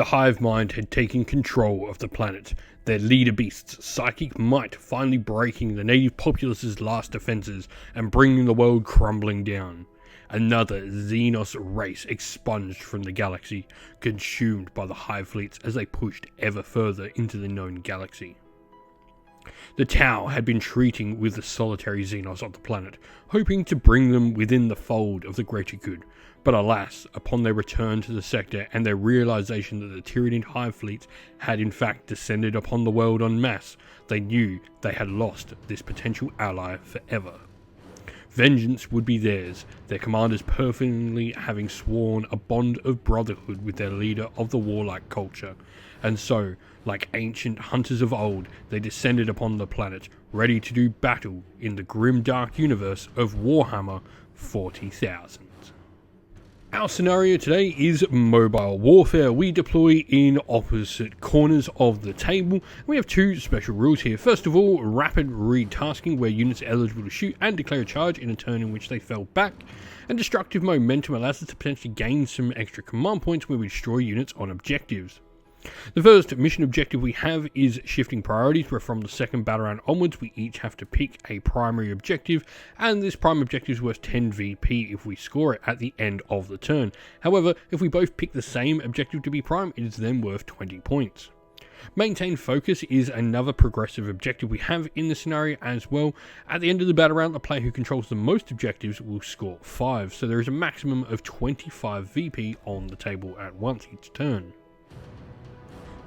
The hive mind had taken control of the planet, their leader beast's psychic might finally breaking the native populace's last defenses and bringing the world crumbling down. Another Xenos race expunged from the galaxy, consumed by the hive fleets as they pushed ever further into the known galaxy. The Tau had been treating with the solitary Xenos of the planet, hoping to bring them within the fold of the greater good, but alas, upon their return to the sector and their realization that the Tyranid hive fleets had in fact descended upon the world en masse, they knew they had lost this potential ally forever. Vengeance would be theirs, their commanders perfectly having sworn a bond of brotherhood with their leader of the warlike culture, and so, like ancient hunters of old, they descended upon the planet, ready to do battle in the grim dark universe of Warhammer 40,000. Our scenario today is mobile warfare. We deploy in opposite corners of the table. We have two special rules here. First of all, rapid retasking, where units are eligible to shoot and declare a charge in a turn in which they fell back. And destructive momentum allows us to potentially gain some extra command points where we destroy units on objectives. The first mission objective we have is shifting priorities, where from the second battle round onwards we each have to pick a primary objective, and this prime objective is worth 10 VP if we score it at the end of the turn. However, if we both pick the same objective to be prime, it is then worth 20 points. Maintain focus is another progressive objective we have in the scenario as well. At the end of the battle round, the player who controls the most objectives will score 5, so there is a maximum of 25 VP on the table at once each turn.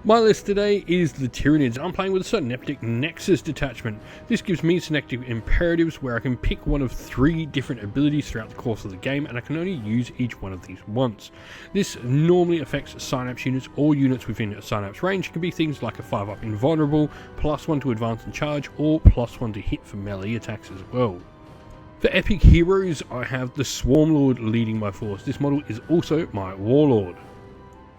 My list today is the Tyranids. I'm playing with a Synaptic Nexus detachment. This gives me synaptic imperatives where I can pick one of 3 different abilities throughout the course of the game, and I can only use each one of these once. This normally affects Synapse units or units within a Synapse range. It can be things like a 5-up invulnerable, +1 to advance and charge, or +1 to hit for melee attacks as well. For epic heroes, I have the Swarmlord leading my force. This model is also my Warlord.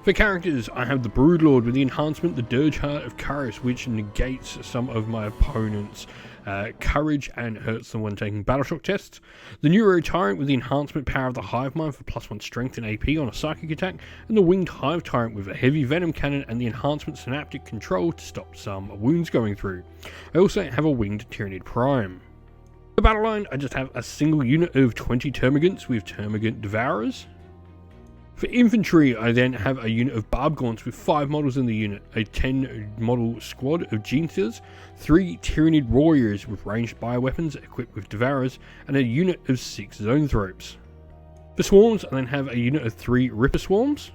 For characters, I have the Broodlord with the enhancement the Dirge Heart of Courage, which negates some of my opponent's courage and hurts them when taking Battleshock tests. The Neuro Tyrant with the enhancement Power of the Hive Mind for +1 strength and AP on a psychic attack, and the Winged Hive Tyrant with a heavy Venom Cannon and the enhancement Synaptic Control to stop some wounds going through. I also have a Winged Tyranid Prime. For battle line, I just have a single unit of 20 Termagants with Termagant Devourers. For infantry, I then have a unit of Barb Gaunts with 5 models in the unit, a 10 model squad of Genestealers, 3 Tyranid Warriors with ranged bioweapons equipped with Devourers, and a unit of 6 Zoanthropes. For swarms, I then have a unit of 3 Ripper Swarms.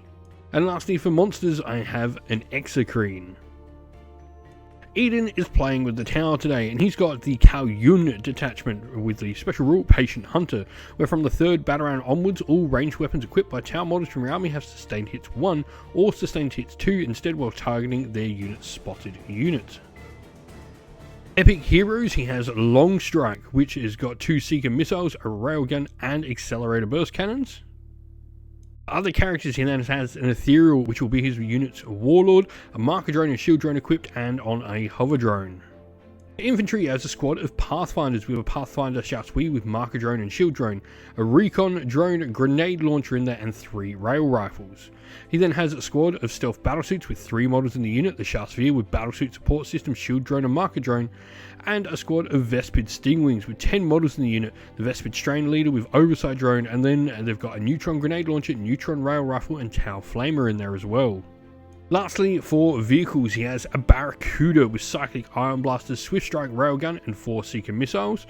And lastly, for monsters, I have an Exocrine. Eden is playing with the Tau today, and he's got the Kalyun detachment with the special rule Patient Hunter, where from the 3rd battle round onwards, all ranged weapons equipped by Tau models from your army have sustained hits 1 or sustained hits 2 instead while targeting their unit's spotted unit. Epic heroes, he has Long Strike, which has got 2 Seeker missiles, a railgun, and accelerator burst cannons. Other characters he then has an Ethereal, which will be his unit's Warlord, a Marker Drone and Shield Drone equipped, and on a Hover Drone. Infantry has a squad of Pathfinders with a Pathfinder Chasseur with Marker Drone and Shield Drone, a Recon Drone, Grenade Launcher in there, and 3 Rail Rifles. He then has a squad of Stealth Battlesuits with 3 models in the unit, the Chasseur with Battlesuit Support System, Shield Drone and Marker Drone, and a squad of Vespid Stingwings with 10 models in the unit, the Vespid Strain Leader with Oversight Drone, and then they've got a Neutron Grenade Launcher, Neutron Rail Rifle, and Tau Flamer in there as well. Lastly, for vehicles, he has a Barracuda with Cyclic Iron Blasters, Swift Strike Railgun, and 4 Seeker missiles.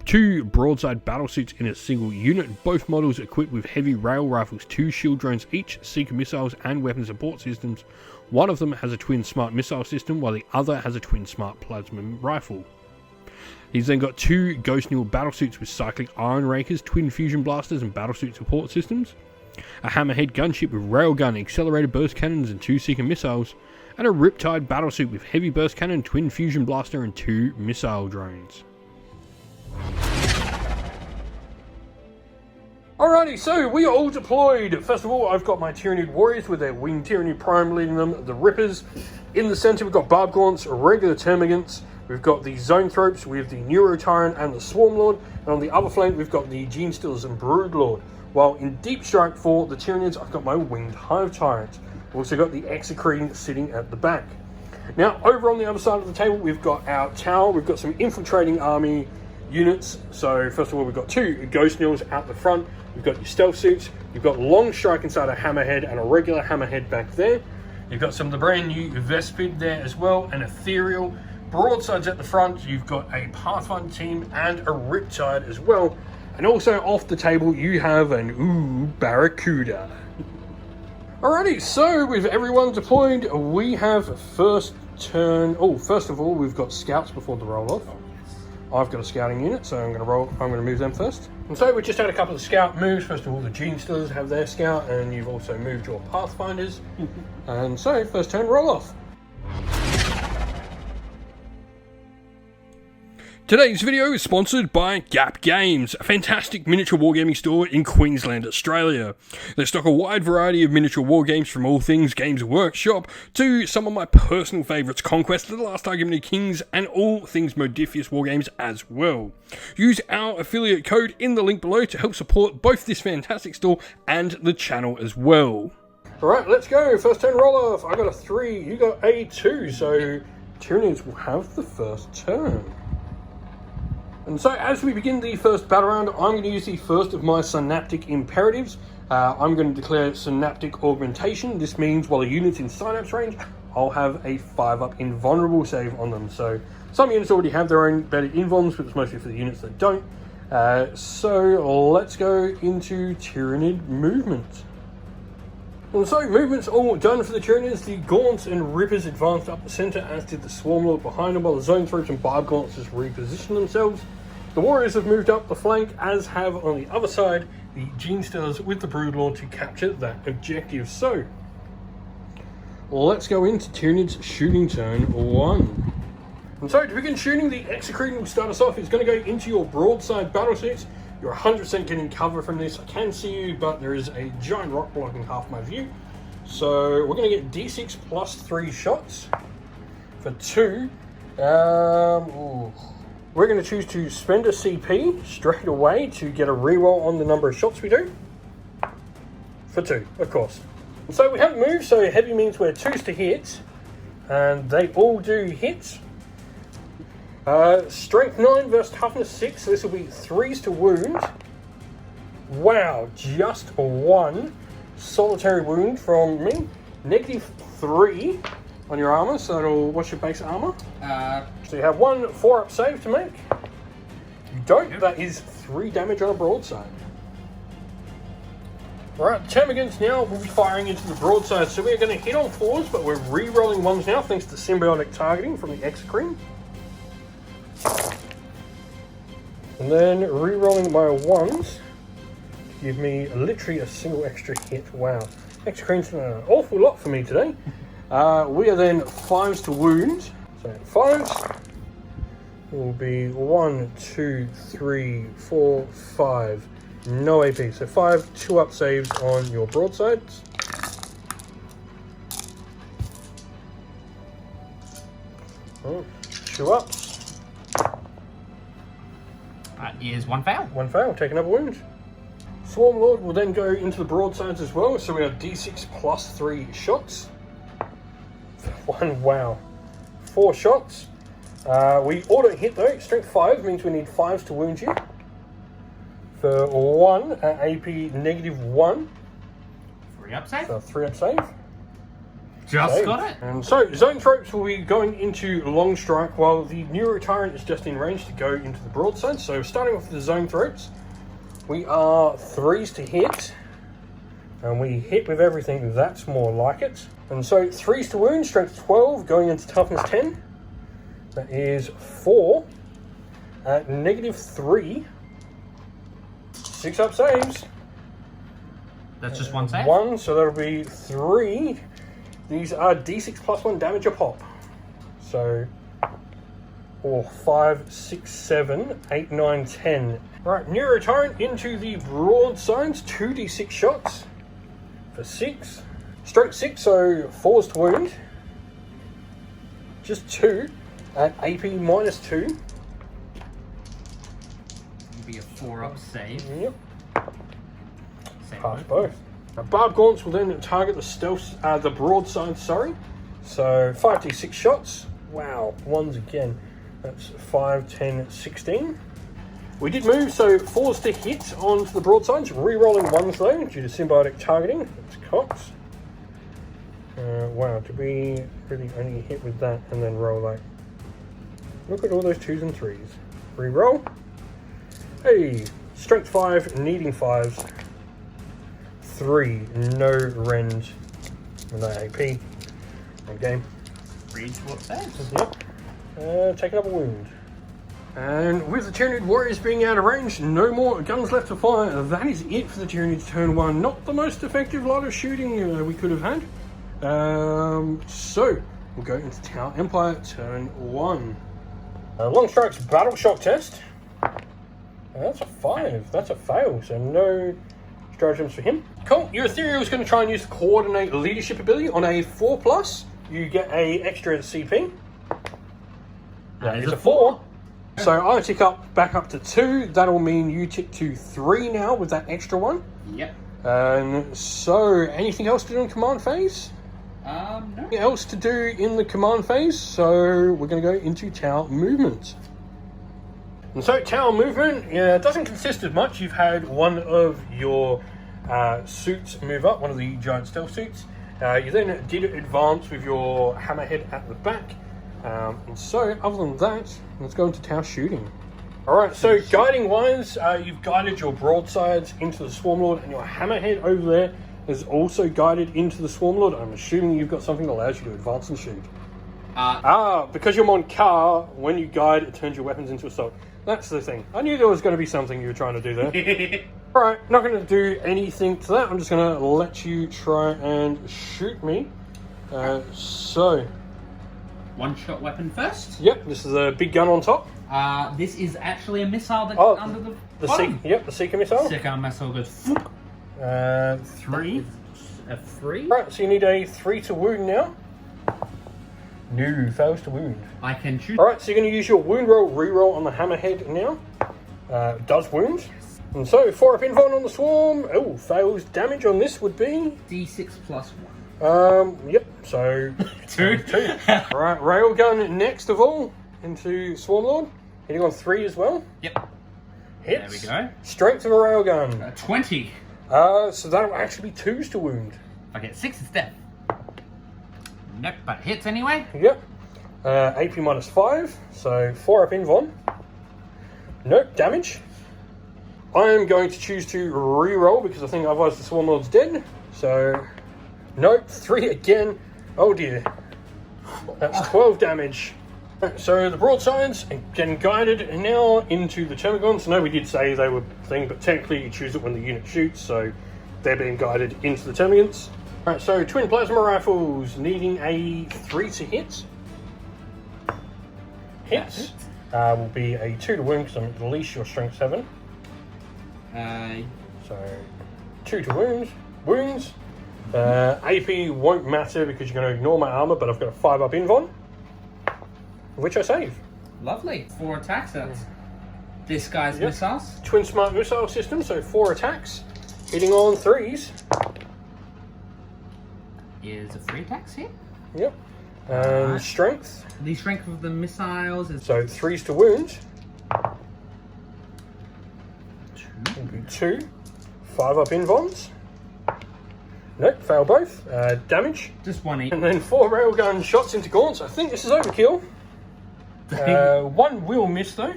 2 broadside battlesuits in a single unit, both models equipped with heavy rail rifles, 2 shield drones each, Seeker missiles, and weapon support systems. One of them has a twin smart missile system, while the other has a twin smart plasma rifle. He's then got 2 Ghost Newell battlesuits with Cyclic Iron Rakers, twin fusion blasters, and battlesuit support systems. A Hammerhead gunship with railgun, accelerated burst cannons, and 2 Seeker missiles, and a Riptide battlesuit with heavy burst cannon, twin fusion blaster, and 2 missile drones. Alrighty, so we are all deployed. First of all, I've got my Tyranid Warriors with their Winged Tyranid Prime leading them, the Rippers. In the centre, we've got Barb Gaunts, regular Termagants. We've got the Zoanthropes with the Neuro Tyrant and the Swarmlord. And on the other flank, we've got the Genestealers and Broodlord. While in Deep Strike for the Tyranids, I've got my Winged Hive Tyrant. We've also got the Exocrine sitting at the back. Now, over on the other side of the table, we've got our tower. We've got some infiltrating army units. So, first of all, we've got 2 Ghost Nils out the front. We've got your stealth suits. You've got Long Strike inside a Hammerhead and a regular Hammerhead back there. You've got some of the brand new Vespid there as well, an Ethereal. Broadsides at the front. You've got a Pathfinder team and a Riptide as well. And also off the table, you have an Barracuda. Alrighty, so with everyone deployed, we have first turn. Oh, first of all, we've got scouts before the roll off. I've got a scouting unit, so I'm going to move them first. And so we just had a couple of scout moves. First of all, the Genestealers have their scout, and you've also moved your Pathfinders. And so, first turn, roll off. Today's video is sponsored by Gap Games, a fantastic miniature wargaming store in Queensland, Australia. They stock a wide variety of miniature wargames from all things Games Workshop to some of my personal favourites, Conquest, The Last Argument of Kings, and all things Modifius wargames as well. Use our affiliate code in the link below to help support both this fantastic store and the channel as well. Alright, let's go. First turn roll off. I got a 3, you got a 2, so Tyranids will have the first turn. And so as we begin the first battle round, I'm going to use the first of my Synaptic Imperatives. I'm going to declare Synaptic Augmentation. This means while a unit's in Synapse range, I'll have a 5-up invulnerable save on them. So some units already have their own embedded invulns, but it's mostly for the units that don't. So let's go into Tyranid movement. And so movement's all done for the Tyranids. The Gaunts and Rippers advanced up the centre, as did the Swarmlord behind them, while the Zone Throats and Barb Gaunts just repositioned themselves. The Warriors have moved up the flank, as have on the other side the Genestealers with the Broodlord to capture that objective. So let's go into Tyranids shooting turn 1. And so to begin shooting, the Exocrine will start us off. It's going to go into your broadside battle suits. You're 100% getting cover from this. I can see you, but there is a giant rock blocking half my view. So we're going to get D6 plus 3 shots for 2. We're going to choose to spend a CP straight away to get a reroll on the number of shots we do. For 2, of course. And so we have moved, so heavy means we're 2s to hit. And they all do hit. Strength 9 versus Toughness 6, so this will be 3s to wound. Wow, just 1 solitary wound from me. -3 on your armour, so that'll, what's your base armour? So you have 1 4-up save to make. You don't, that is 3 damage on a broadside. Alright, Termagants now will be firing into the broadside, so we're going to hit on 4s, but we're re-rolling 1s now thanks to symbiotic targeting from the Exocrine. And then re-rolling my 1s to give me literally a single extra hit. Wow. Exocrine's done an awful lot for me today. We are then 5s to wound. So 5s will be 1, 2, 3, 4, 5. No AP. So 5 2-up saves on your broadsides. Oh, 2-ups. That is 1 fail. 1 fail, take another wound. Swarmlord will then go into the broadsides as well, so we have D6 plus 3 shots. 1, wow. 4 shots. We auto hit though, strength 5 means we need 5s to wound you. For 1, AP -1. 3-up save. So 3-up save. Just Save. got it. And so, Zone Throats will be going into Long Strike while the Neuro Tyrant is just in range to go into the broadside. So, starting off with the Zone Throats, we are 3s to hit. And we hit with everything, that's more like it. And so, 3s to wound, strength 12, going into toughness 10. That is 4. At -3. 6-up saves. That's just 1 save? 1, so that'll be 3. These are D6 plus 1 damage a pop. So, 5, 6, 7, 8, 9, 10. Right, Neuro Tyrant into the broadsides, 2d6 shots for 6. Strength 6, so 4s to wound. Just 2 at AP -2. It'll be a 4-up save. Yep. Save Pass both. both. Barbed gaunts will then target the broadside, sorry. So 5d6 shots. Wow, ones again. That's 5, 10, 16. We did move, so 4's to hit onto the broadsides. Re-rolling 1s though, due to symbiotic targeting. That's cocked. Wow, did we really only hit with that and then roll like... Look at all those 2s and 3s. Re-roll. Hey, strength 5, needing 5s. 3, no rend, no AP. Game. Reads what says. Yep. Taking up a wound. And with the Tyranid warriors being out of range, no more guns left to fire. That is it for the Tyranids turn 1. Not the most effective lot of shooting we could have had. So, we'll go into Tower Empire turn 1. Long Strike's Battle Shock test. That's a 5. That's a fail, so no stratagems for him. Cool. Your Ethereal is going to try and use the Coordinate Leadership ability on a 4+. You get a extra CP. That is a 4. So I tick back up to 2. That'll mean you tick to 3 now with that extra one. Yep. And so, anything else to do in command phase? No. Anything else to do in the command phase? So we're going to go into tower movement. And so tower movement doesn't consist of much. You've had one of your suits move up, one of the giant stealth suits. You then did advance with your hammerhead at the back. And so, other than that, let's go into tower shooting. Alright, so guiding wise, you've guided your broadsides into the Swarmlord, and your hammerhead over there is also guided into the Swarmlord. I'm assuming you've got something that allows you to advance and shoot. Because you're Mon Car, when you guide, it turns your weapons into assault. That's the thing. I knew there was going to be something you were trying to do there. Alright, not going to do anything to that. I'm just going to let you try and shoot me. So... One-shot weapon first. Yep, this is a big gun on top. This is actually a missile that's under the bottom. Yep, the Seeker missile. Seeker missile goes... 3. A 3? Right, so you need a 3 to wound now. No, fails to wound. I can shoot. Alright, so you're going to use your wound roll, re-roll on the hammerhead now. Does wound. And so, 4 up invuln on the swarm. Oh, fails. Damage on this would be... D6 plus 1. Yep, so... 2. 2. Right, railgun next of all into Swarmlord. Hitting on 3 as well. Yep. Hits. There we go. Strength of a railgun. 20. So that'll actually be 2s to wound. If I get 6, it's death. Nope, but it hits anyway. Yep. AP minus 5, so 4 up invuln. Nope, damage. I am going to choose to re-roll because I think otherwise the Swarmlord's dead. So, nope, 3 again. Oh dear. That's 12 damage. So the broadsides are getting guided now into the Termagants. No, we did say they were thing, but technically you choose it when the unit shoots, so they're being guided into the Termagants. Alright, so twin plasma rifles needing a 3 to hit. Hits. Will be a 2 to wound because I'm at least your strength 7. So 2 to wound. Wounds. AP won't matter because you're going to ignore my armor, but I've got a 5 up invuln, which I save. Lovely. 4 attacks. That's this guy's missiles. Twin smart missile system, so 4 attacks. Hitting on 3s. Is a 3 attacks hit? Yep. And strength. The strength of the missiles is... So 3s to wound. 2. Will be 2. 5 up invulns. Nope, fail both. Damage. Just 1 each. And then 4 railgun shots into gaunts. I think this is overkill. 1 will miss though.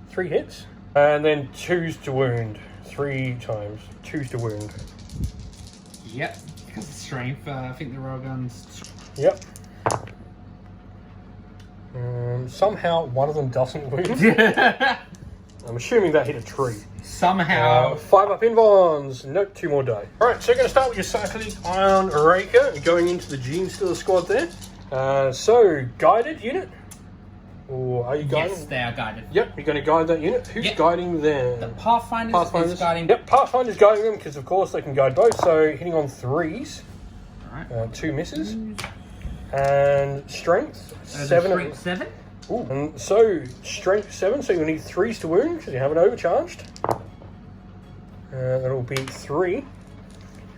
3 hits. And then 2s to wound. 3 times. 2s to wound. Yep. Because of strength, I think the railguns... Yep. Somehow one of them doesn't wound. I'm assuming that hit a tree. Somehow. 5 up invulns. Nope, 2 more die. Alright, so we're going to start with your Cyclic Iron Raker, going into the Gene Stealer squad there. So, guided unit? Or are you guiding? Yes, they are guided. Yep, you're going to guide that unit. Who's guiding them? The Pathfinders is guiding... Yep, Pathfinder's guiding them because, of course, they can guide both. So, hitting on 3s. Alright. 2 misses. And strength. 7. Strength 7? Ooh. And so, strength 7, so you'll need 3s to wound because you haven't overcharged. That'll be 3.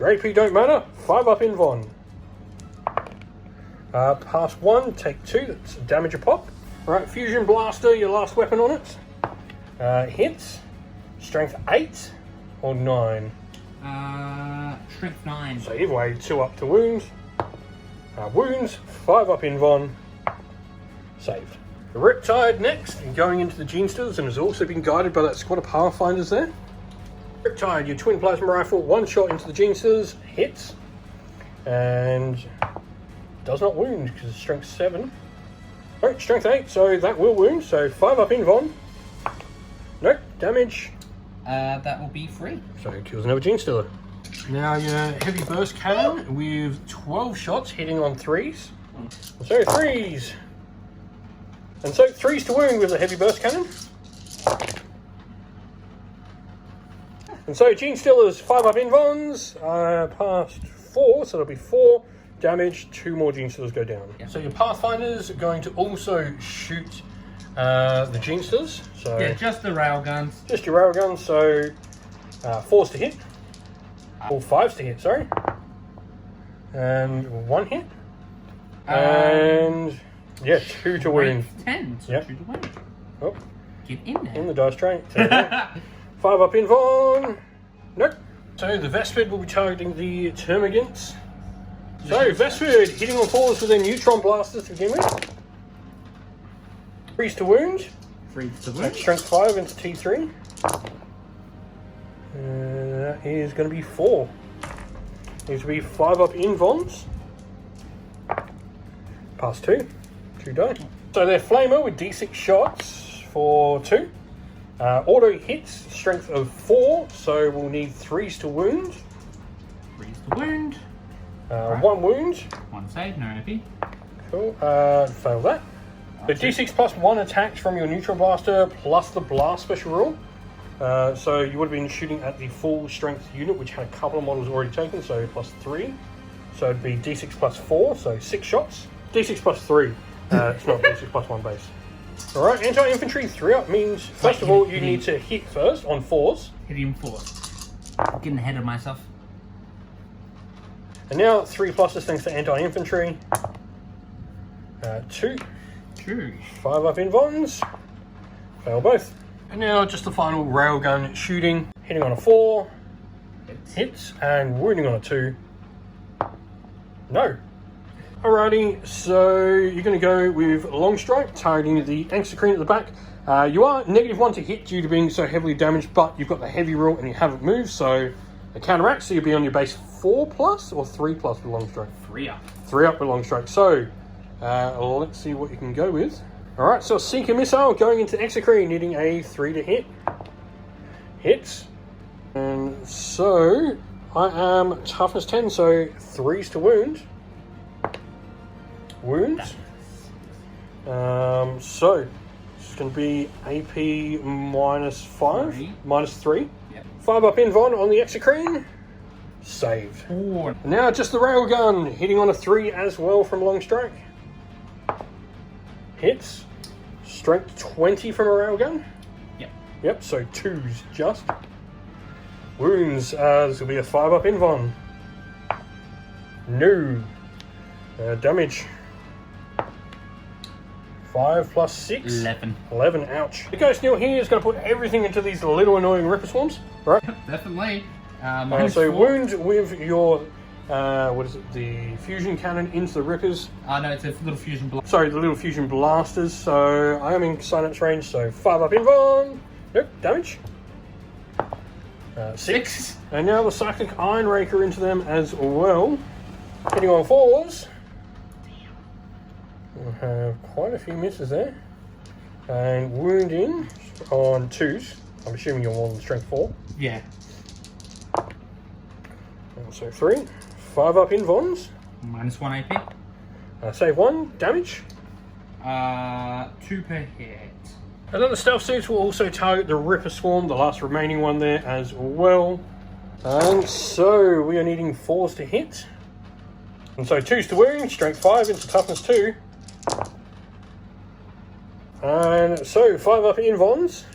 Your AP don't matter. 5 up in Von. Pass 1, take 2. That's damage a pop. Alright, Fusion Blaster, your last weapon on it. Hits. Strength 8 or 9? Strength 9. So either way, 2 up to wounds. Wounds, 5 up in Von. Saved. The Riptide next, going into the Genestealers, and has also been guided by that squad of Pathfinders there. Riptide, your twin plasma rifle, 1 shot into the Genestealers, hits, and does not wound because it's strength 7. Oh, strength 8, so that will wound, so 5 up in Von. Nope, damage. That will be 3. So it kills another Genestealer. Now your heavy burst cannon with 12 shots hitting on 3s. So 3s. And so 3s to wound with a heavy burst cannon. And so Genestealers 5 up in Vons, past 4, so that'll be 4 damage, 2 more Genestealers go down. Yeah. So your Pathfinders are going to also shoot the Genestealers. So Yeah, just the railguns. just your railguns, so 4s to hit. All 5s to hit, sorry. And 1 hit. And yeah, 2 to wound. 10, so Yep. 2 to wound. Oh, Get in there. in the dice tray. 5 up in Von. Nope. So the Vespid will be targeting the Termagants. So Vespid hitting on 4s with their neutron blasters to begin with. 3s to wound. 3 to wound. That's strength 5 into T3. That is going to be 4. Needs to be 5 up in Vons. Pass 2. 2 die. So their Flamer with D6 shots for 2. Auto hits, strength of 4, so we'll need 3s to wound. 3s to wound. Right. 1 wound. 1 save, no AP. Cool. Fail that. The D6 plus 1 attacks from your neutron blaster plus the blast special rule. So you would have been shooting at the full strength unit, which had a couple of models already taken, so plus 3. So it'd be D6 plus 4, so 6 shots. D6 plus 3. It's not D6 plus 1 base. Alright, anti-infantry 3 up means, first of all, you need to hit first on 4s. Hitting 4s. Getting ahead of myself. And now 3 pluses thanks to anti-infantry. 2. 2. 5 up in Vons. Fail both. And now just the final railgun shooting. Hitting on a 4. Hits. And wounding on a 2. No. Alrighty, so you're going to go with Long Strike, targeting the Exocrine at the back. You are -1 to hit due to being so heavily damaged, but you've got the heavy rule and you haven't moved, so it counteracts, so you'll be on your base 4 plus or 3 plus with Long Strike? 3 up. 3 up with Long Strike. So, let's see what you can go with. Alright, so Seeker Missile going into Exocrine, needing a 3 to hit. Hits. And so, I am toughness 10, so 3s to wound. Wounds. So it's going to be AP minus 5, minus 3. Yep. 5 up in Von on the Exocrine. Saved. 4. Now just the railgun hitting on a 3 as well from Long Strike. Hits. Strength 20 from a railgun. Yep. Yep. So 2s just. Wounds. This will be a 5 up in Von. No. Damage. 5 plus 6. 11. 11, ouch. The Ghost Neil here is going to put everything into these little annoying Ripper Swarms. Right? Definitely. So -4. wound with your, what is it, the fusion cannon into the Rippers. No, it's a little fusion block. Sorry, the little fusion blasters. So I am in Synapse range, so 5 up in Von. Nope, damage. 6. And now the Psychic Iron Raker into them as well. Hitting on 4s. We'll have quite a few misses there. And wounding on 2s. I'm assuming you're more than strength 4. Yeah. So 3. 5 up in Vons. -1 AP. Save 1. Damage. 2 per hit. And then the stealth suits will also target the Ripper Swarm, the last remaining one there as well. And so we are needing 4s to hit. And so 2s to wound, strength 5 into toughness 2. And so 5 up in Vons.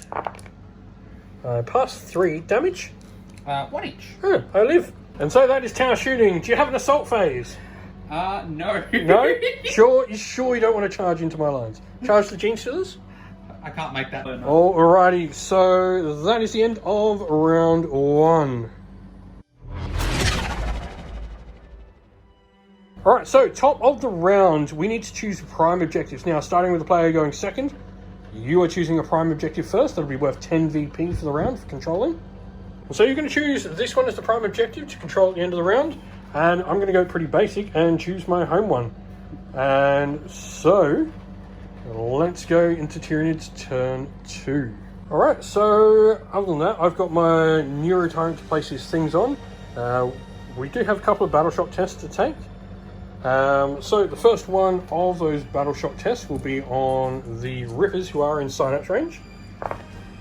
Pass 3 damage. 1 each. I live. And so that is tower shooting. Do you have an assault phase? No. No? Sure? You sure you don't want to charge into my lines? Charge the Gene Stealers? I can't make that. Alrighty, so that is the end of round 1. Alright, so top of the round, we need to choose prime objectives. Now, starting with the player going second, you are choosing a prime objective first. That'll be worth 10 VP for the round for controlling. So you're going to choose this one as the prime objective to control at the end of the round. And I'm going to go pretty basic and choose my home one. And so, let's go into Tyranids turn 2. Alright, so other than that, I've got my Neuro Tyrant to place his things on. We do have a couple of battle shot tests to take. So the first one of those battle shot tests will be on the Rippers who are in synapse range.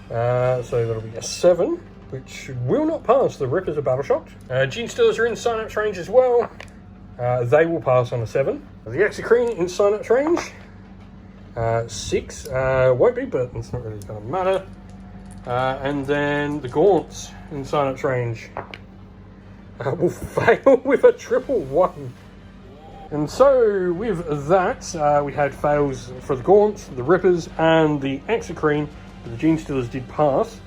So that'll be a 7, which will not pass. The Rippers are battle shocked. Gene Stealers are in synapse range as well. They will pass on a 7. The Exocrine in synapse range. 6 won't be, but it's not really going to matter. And then the Gaunts in synapse range will fail with a 111. And so with that, we had fails for the Gaunts, the Rippers, and the Exocrine. The Gene Stealers did pass.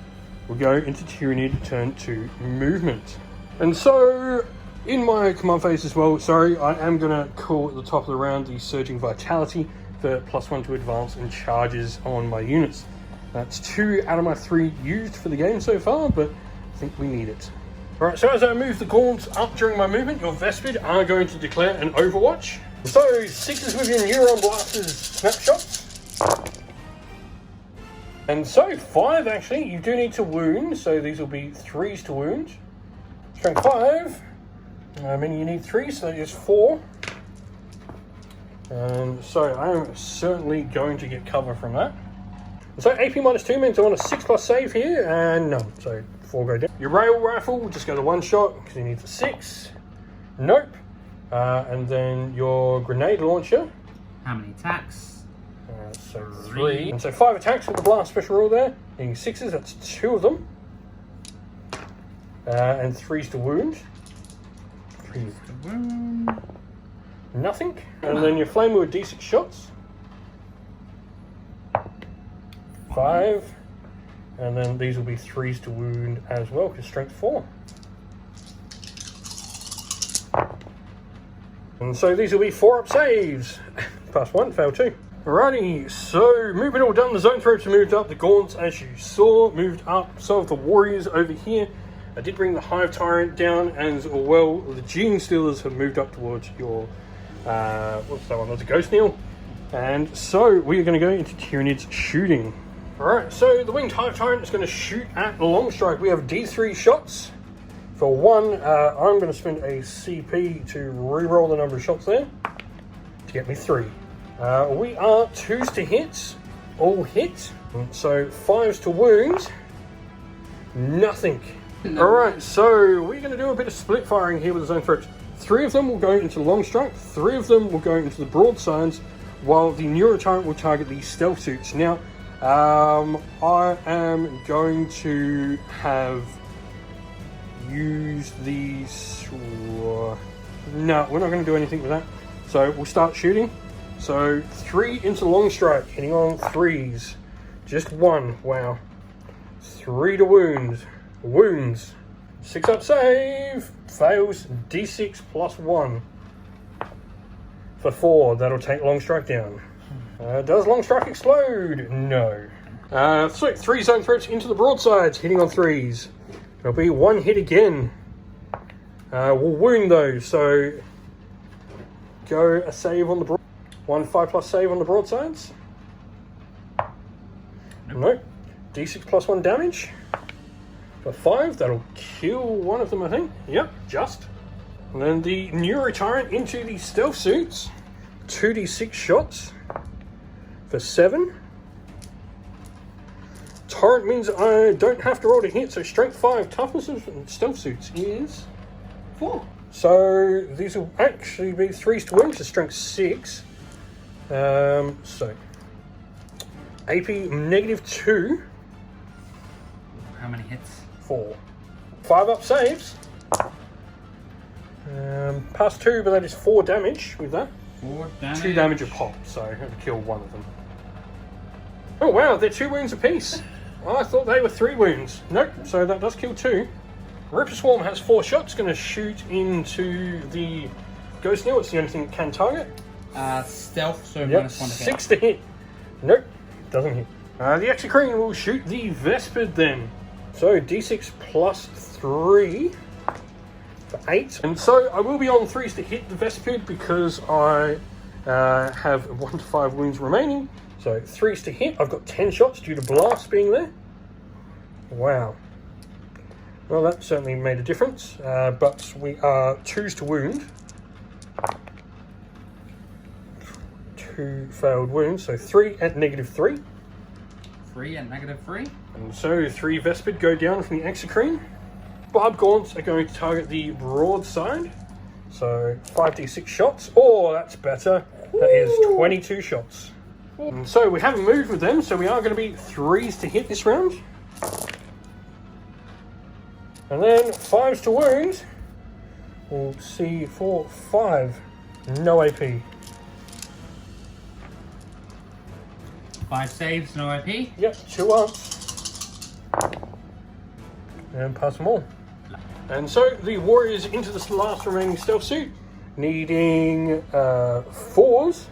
We'll go into Tyranid turn 2 movement. And so in my command phase as well, sorry, I am going to call at the top of the round the Surging Vitality for +1 to advance and charges on my units. That's 2 out of my 3 used for the game so far, but I think we need it. Alright, so as I move the Gaunts up during my movement, your Vespid are going to declare an Overwatch. So 6s with your Neuron Blasters snapshots. And so 5 actually, you do need to wound, so these will be 3s to wound. Strength 5, you need 3, so that is 4. And so I am certainly going to get cover from that. So AP -2 means I want a 6+ save here, and none, so 4 go down. Your Rail Rifle will just go to 1 shot, because you need the 6. Nope. And then your Grenade Launcher. How many attacks? So 3. And so 5 attacks with the Blast Special Rule there. Being 6s, that's 2 of them. And 3s to wound. 3s to wound. Nothing. And then your Flame with D6 shots. 5. And then these will be 3s to wound as well, because strength 4. And so these will be 4-up saves. Pass 1, fail 2. Alrighty, so movement all done. The Zone Throats have moved up. The Gaunts, as you saw, moved up. So have the Warriors over here. I did bring the Hive Tyrant down, as well the Gene Stealers have moved up towards your, what's that one? That's a Ghost Kneel. And so we are going to go into Tyranids shooting. Alright, so the Winged Hive Tyrant is going to shoot at long strike. We have D3 shots. For 1, I'm going to spend a CP to re-roll the number of shots there to get me 3. We are 2s to hit, all hit. So 5s to wound, nothing. No. Alright, so we're going to do a bit of split firing here with the Zone Throats. 3 of them will go into long strike, 3 of them will go into the broadsides, while the Neuro Tyrant will target the stealth suits. Now, I am going to have used these. No, we're not going to do anything with that. So we'll start shooting. So 3 into long strike, hitting on 3s. Just 1. Wow. 3 to wound. Wounds. 6-up save. Fails. D6 +1. For 4, that'll take long strike down. Does long strike explode? No. So 3 Zone Throats into the broadsides, hitting on 3s. There'll be 1 hit again. We'll wound those, so go a save on the broad. 1 5+ save on the broadsides. Nope. D6 +1 damage. For 5, that'll kill one of them, I think. Yep, just. And then the Neuro Tyrant into the stealth suits. 2d6 shots. For 7. Torrent means I don't have to roll to hit, so strength 5, toughness of stealth suits is 4. So these will actually be 3s to wound, so strength 6. So AP -2. How many hits? 4. 5-up saves. Pass 2, but that is 4 damage with that. 4 damage. 2 damage a pop, so I have to kill one of them. Oh wow, they're 2 wounds apiece. I thought they were 3 wounds. Nope, so that does kill 2. Reaper Swarm has 4 shots, going to shoot into the Ghost Nail. It's the only thing it can target. Stealth, so Yep, -1 to hit. 6 to hit. Nope, doesn't hit. The Exocrine will shoot the Vespid then. So d6 plus 3 for 8. And so I will be on 3s to hit the Vespid because I have 1 to 5 wounds remaining. So 3s to hit. I've got 10 shots due to Blast being there. Wow. Well, that certainly made a difference. But we are 2s to wound. 2 failed wounds, so 3 at -3. 3 and -3. And so 3 Vespid go down from the Exocrine. Barb Gaunts are going to target the broadside. So 5d6 shots. Oh, that's better. That is 22 shots. And so we haven't moved with them, so we are going to be 3s to hit this round. And then 5s to wound. We'll see for 5. No AP. 5 saves, no IP. Yep, 2 ups. And pass them all. And so the warriors into this last remaining stealth suit, needing 4s.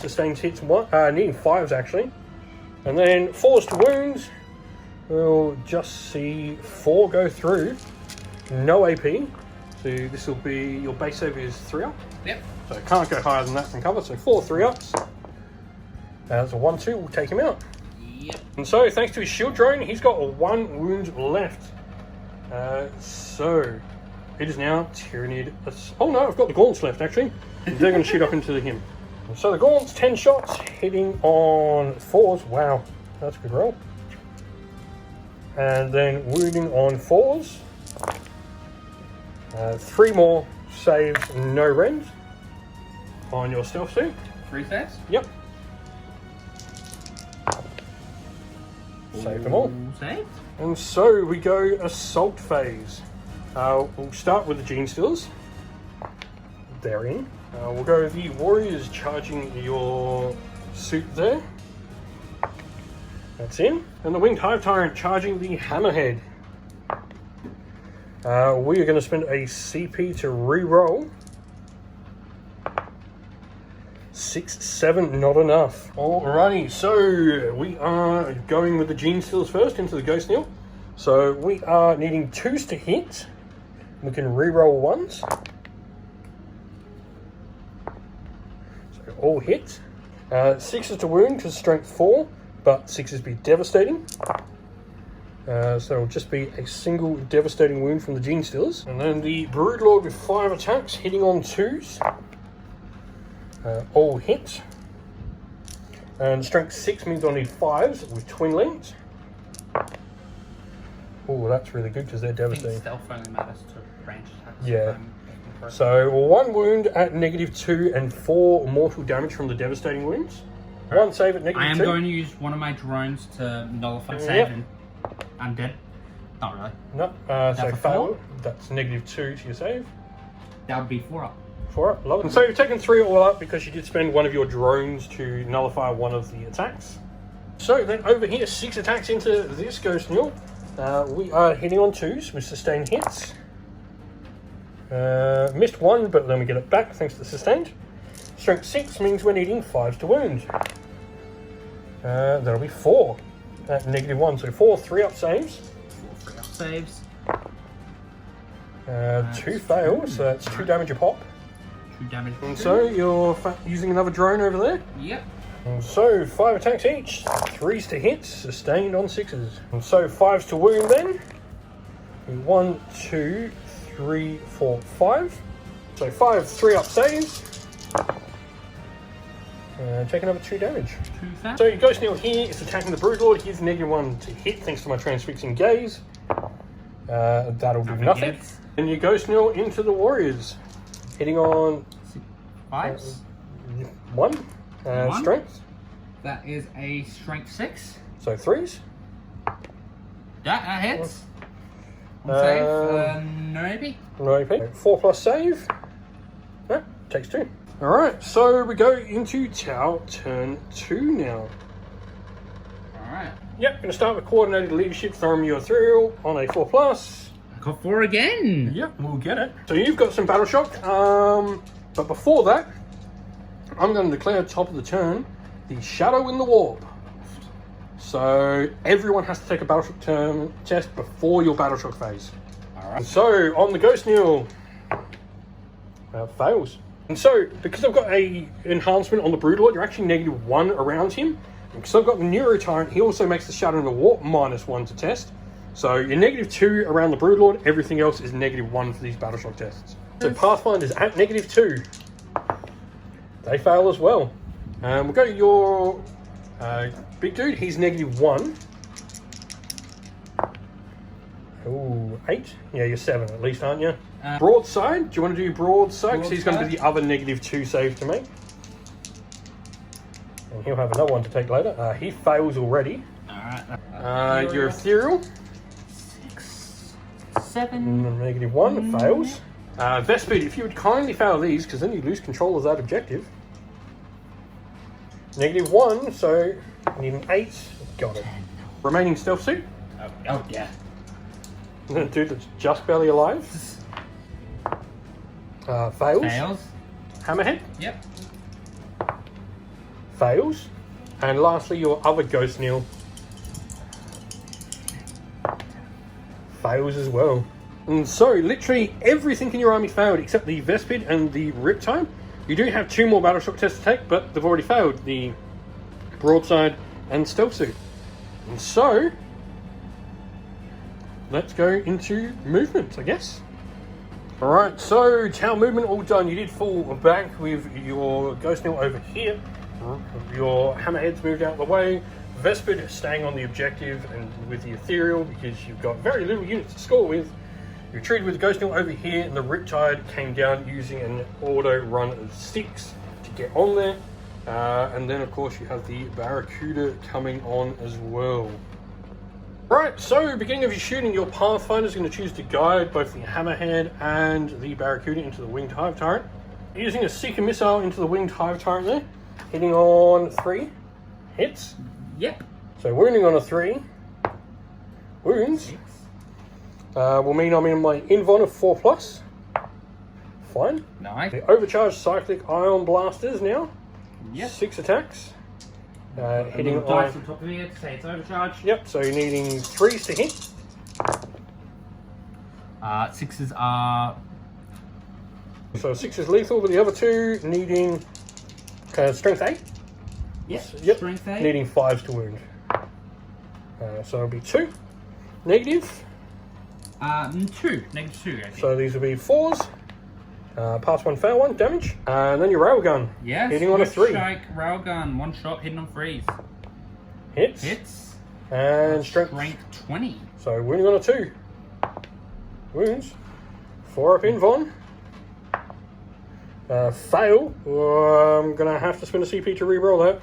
Sustained hits, needing 5s actually. And then 4s to wounds. We'll just see 4 go through. No AP. So this will be, your base save is 3 up. Yep. So it can't go higher than that from cover. So 4 3 ups. That's a 1-2, we'll take him out. Yep. And so, thanks to his shield drone, he's got 1 wound left. So, it is now Tyranid. Oh no, I've got the Gaunts left actually. They're going to shoot up into him. So the Gaunts, 10 shots, hitting on 4s. Wow, that's a good roll. And then wounding on 4s. 3 more saves, no rends on your stealth suit. 3 saves? Yep. Save them all. Saved. And so we go assault phase. We'll start with the Gene Stealers. They're in. We'll go the Warriors charging your suit there. That's in. And the Winged Hive Tyrant charging the Hammerhead. We are going to spend a CP to re-roll. 6, 7, not enough. Alrighty, so we are going with the Gene Stealers first into the Ghost Nail. So we are needing 2s to hit. We can re-roll 1s. So all hit. 6s to wound because strength 4, but 6s be devastating. So it'll just be a single devastating wound from the Gene Stealers. And then the Broodlord with 5 attacks hitting on 2s. All hit. And strength 6 means I need 5s with twin lengths. Oh, that's really good because they're I think devastating. stealth only matters to range attacks. Yeah. So 1 wound at -2 and 4 mortal damage from the devastating wounds. 1 save at -2. I am going to use one of my drones to nullify save. Yep. And I'm dead. Not really. No, so a fail. 4? That's -2 to your save. That would be 4 up. 4 up, love it. And so you've taken 3 all up because you did spend one of your drones to nullify one of the attacks. So then over here, 6 attacks into this Ghost Nail. We are hitting on 2s with sustained hits. Missed 1, but then we get it back thanks to the sustained. Strength 6 means we're needing 5s to wound. That'll be 4 at -1, so 4 3-up saves. 4 3-up saves. 2 fail, so that's 2 damage a pop. 2 damage. And so you're using another drone over there. Yep. And so 5 attacks each, 3s to hit, sustained on 6s. And so 5s to wound then. 1, 2, 3, 4, 5. So 5 3-up saves. Take another 2 damage. 2 fat. So your Ghost Nail here is attacking the Broodlord. He's -1 to hit thanks to my transfixing gaze. That'll do nothing. And your Ghost Nail into the Warriors. Hitting on 5s. 1. 1. Strength. That is a strength 6. So 3s. That hits. Save? No AP? No AP. 4 plus save. No, takes 2. Alright, so we go into Tau turn 2 now. Alright. Yep, going to start with coordinated leadership from your ethereal on a 4 plus. I got 4 again. Yep, we'll get it. So you've got some battle shock. But before that, I'm going to declare top of the turn the Shadow in the Warp. So everyone has to take a battle shock turn test before your battle shock phase. Alright. So on the Ghost Neil, fails. And so because I've got a enhancement on the Broodlord, you're actually -1 around him. And because I've got the Neuro Tyrant, he also makes the Shadow in the Warp -1 to test. So you're -2 around the Broodlord, everything else is -1 for these battle shock tests. So Pathfinder's at -2. They fail as well. We'll go to your big dude, he's -1. Ooh, 8? Yeah, you're 7 at least, aren't you? Broadside, do you want to do broadside? Because he's going to be the other -2 save to make. And he'll have another one to take later. He fails already. Alright. Your ethereal. 6, 7. -1, fails. Vespid, if you would kindly fail these, because then you lose control of that objective. -1, so you need an 8. Got it. Remaining stealth suit. Oh yeah. Dude that's just barely alive. Fails. Fails. Hammerhead. Yep. Fails. And lastly, your other Ghost Neil. Fails as well. And so, literally everything in your army failed except the Vespid and the Riptide. You do have 2 more battle shock tests to take, but they've already failed. The Broadside and Stealth Suit. And so, let's go into movement, I guess. Alright, so Tau movement all done. You did fall back with your Ghost Neil over here. Your Hammerhead's moved out of the way. Vespid staying on the objective and with the Ethereal because you've got very little units to score with. You retreated with the Ghost Neil over here and the Riptide came down using an auto run of 6 to get on there. And then of course you have the Barracuda coming on as well. Right, so beginning of your shooting, your Pathfinder is going to choose to guide both the Hammerhead and the Barracuda into the Winged Hive Tyrant. Using a Seeker Missile into the Winged Hive Tyrant there, hitting on 3 hits. Yep. So wounding on a 3. Wounds. Will mean I'm in my Invon of 4 plus. Fine. Nice. The overcharged Cyclic Ion Blasters now. Yep. 6 attacks. Hitting dice on on top of here to say it's overcharged. Yep, so you're needing 3s to hit. 6s are. So 6 is lethal, but the other 2 needing strength 8. Yep. Strength 8. Needing 5s to wound. So it'll be 2. Negative. 2. -2 actually. So these will be 4s. Pass 1, fail 1, damage. And then your railgun. Yes. Hitting on a 3. Strike, railgun, 1 shot, hitting on 3s. Hits. Hits. And strength. Strength 20. So wounding on a 2. Wounds. 4 up in Von. Fail. I'm going to have to spend a CP to reroll that.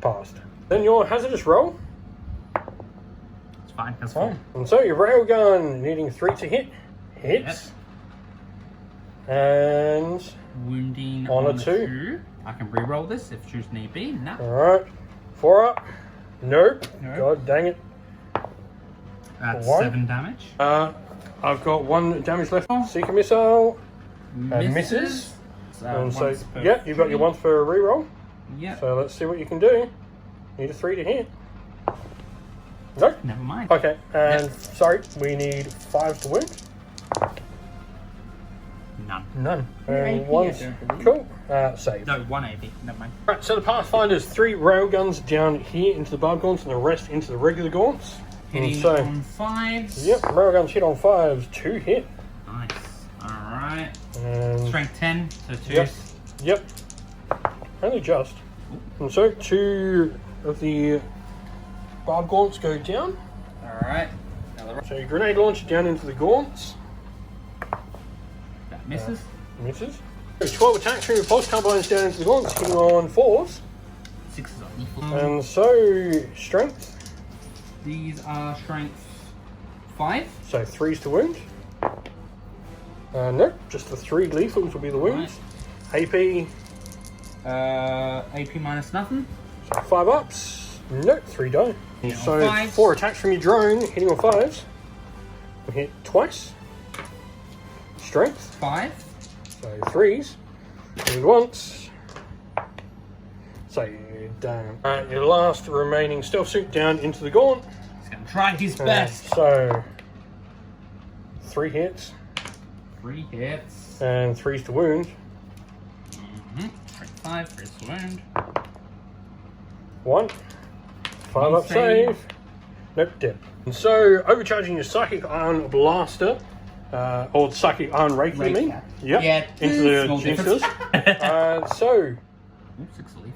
Passed. Then your hazardous roll. It's fine, that's fine. And so your railgun needing 3 to hit. Hits. Yep. And wounding on a 2. 2. I can re-roll this if choose need be. No. Alright. 4 up. Nope. Nope. God dang it. That's 1. 7 damage. I've got 1 damage left. Seeker Missile. Misses. And so, yeah, you've got your 1 for a reroll. Yep. So let's see what you can do. Need a 3 to hit. Nope. Never mind. Okay, and sorry, we need 5 to wound. None. And AP, 1's cool. Save. No, 1 AP. Never mind. Right, so the Pathfinder's 3 railguns down here into the barb gaunts and the rest into the regular gaunts. Hitting so, on 5s. Yep, railguns hit on 5s, 2 hit. Nice. Alright. And Strength 10, so 2. Yep. Only just. And so 2 of the barb gaunts go down. Alright. So your grenade launcher down into the gaunts. That misses. Misses. 12 attacks from your pulse carbines down into the gaunts, hitting on 4s. 6 is on equal. And so strength. These are strength 5. So 3s to wound. Nope, just the 3 lethals will be the wounds. Right. AP. AP minus nothing. So 5 ups. Nope, 3 die. So fives. 4 attacks from your drone, hitting on 5s. We'll hit twice. Strength. 5. So 3s. Wound once. So down. Your last remaining stealth suit down into the gaunt. He's gonna try his best. So 3 hits. 3 hits. And 3s to wound. Strength 5, 3 to wound. 1. 5 up save. Nope, dead. And so, overcharging your Psychic Iron Blaster, or the Psychic Iron Rake, I mean. Yep. Yeah, into the small Jinxers. So, Ooh, 6 lethals.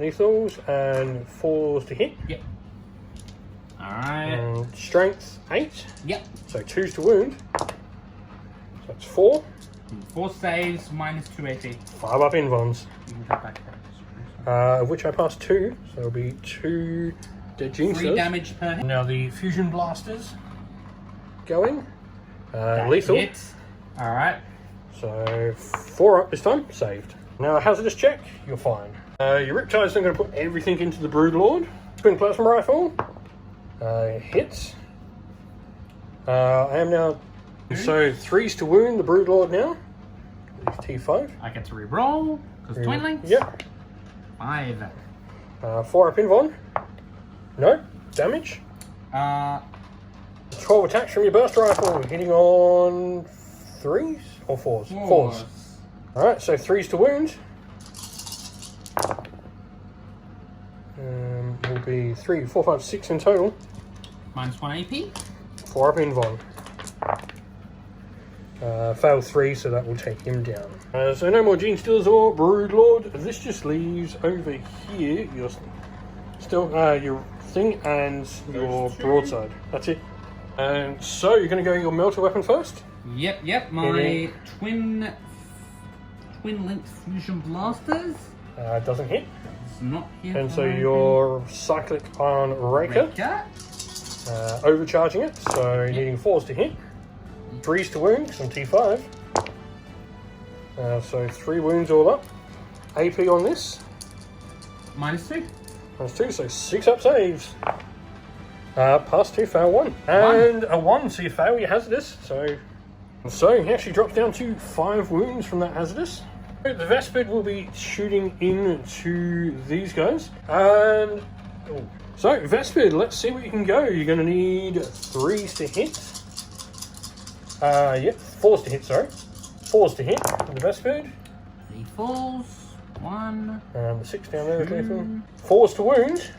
lethals and 4s to hit. Yep. Alright. And strength 8. Yep. So 2s to wound. So that's 4. 4 saves, minus 2 AP. 5 up invons. You can cut back. Of which I passed 2. So it'll be 2 dead Jinxers. 3 damage per hit. Now the Fusion Blasters going. Lethal. Hits. Alright. So 4 up this time, saved. Now a hazardous check, you're fine. Your Riptide's then going to put everything into the Broodlord. Twin Plasma Rifle. Hits. I am now... So 3s to wound the Broodlord now. He's T5. I get to re-roll, because twin links. Yep. 5. 4 up invon. No. Damage. 12 attacks from your burst rifle, hitting on 3s or 4s? 4s. Alright, so 3s to wound. Will be 3, 4, 5, 6 in total. Minus 1 AP. 4 up invon. Failed 3, so that will take him down. So no more Gene Stealers or Broodlord. This just leaves over here your your thing and your broadside. That's it. And so you're going to go your melter weapon first. Yep. My twin linked fusion blasters. Doesn't hit. It's not here. And so your cyclic iron raker. Overcharging it, so needing 4s to hit. 3s to wound, because I'm T5. So 3 wounds all up. AP on this. Minus 2. Minus 2, so 6 up saves. Pass 2, fail 1. And a 1, so you fail your hazardous. So he actually drops down to 5 wounds from that hazardous. The Vespid will be shooting into these guys. And so Vespid, let's see what you can go. You're going to need 3s to hit. Yep, 4s to hit, sorry. 4s to hit with the Vespid. Lethals. 1. The 6 down there is lethal. 4s to wound.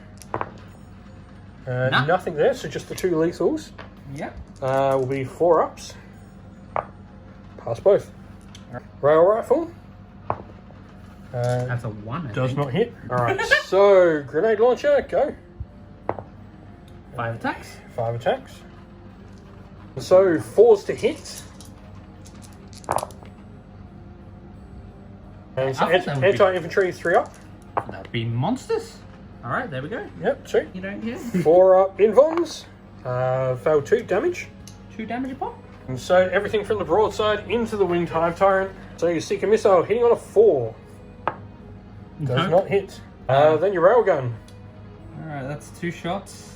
Nothing there, so just the 2 lethals. Yep. Will be 4 ups. Pass both. Rail rifle. That's a 1. I Does think. not hit. Alright, so grenade launcher, go. 5 attacks. 5 attacks. So 4s to hit. And so anti-infantry 3 up. That'd be monsters. Alright, there we go. Yep, 2. You don't care. 4 up invons. Failed 2 damage. 2 damage a pop. And so everything from the broadside into the winged hive tyrant. So your seeker missile hitting on a 4. Does not hit. Then your railgun. Alright, that's 2 shots.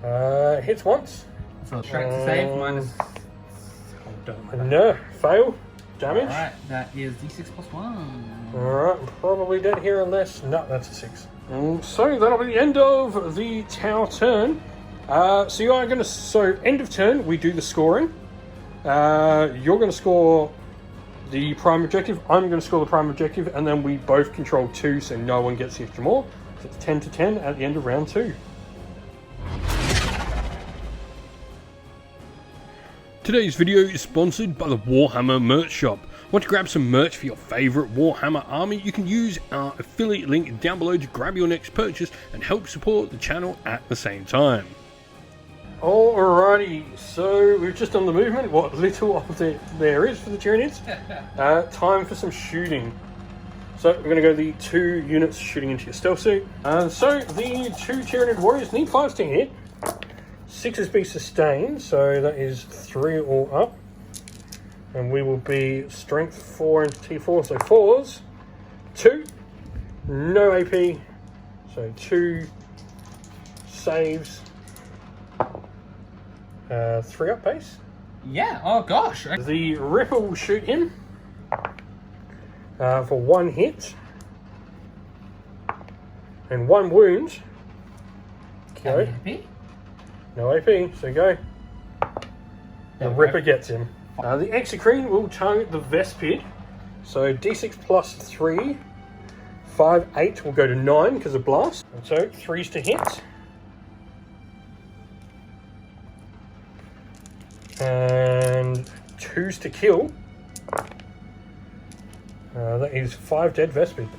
Hits once. So strength to save minus. No, fail. Damage. Alright, that is d6 plus 1. Alright, probably dead here unless... No, that's a 6. So that'll be the end of the Tau turn. So you are going to... So end of turn, we do the scoring. You're going to score the prime objective. I'm going to score the prime objective. And then we both control 2, so no one gets the extra more. So it's 10 to 10 at the end of round 2. Today's video is sponsored by the Warhammer merch shop. Want to grab some merch for your favourite Warhammer army? You can use our affiliate link down below to grab your next purchase and help support the channel at the same time. Alrighty, so we've just done the movement, what little of it there is for the Tyranids. Time for some shooting. So we're going to go the 2 units shooting into your stealth suit. So the 2 Tyranid warriors need 5s to hit. 6s be sustained, so that is 3 all up. And we will be strength 4 into T4, so 4s. 2, no AP, so 2 saves. 3 up base. Yeah, oh gosh. The Ripper will shoot him for 1 hit and 1 wound. Go. AP? No AP, so go. The Ripper gets him. The Exocrine will target the Vespid, so D6 plus 3. 5, 8 will go to 9 because of blast. And so 3s to hit. And 2s to kill. That is 5 dead Vespid.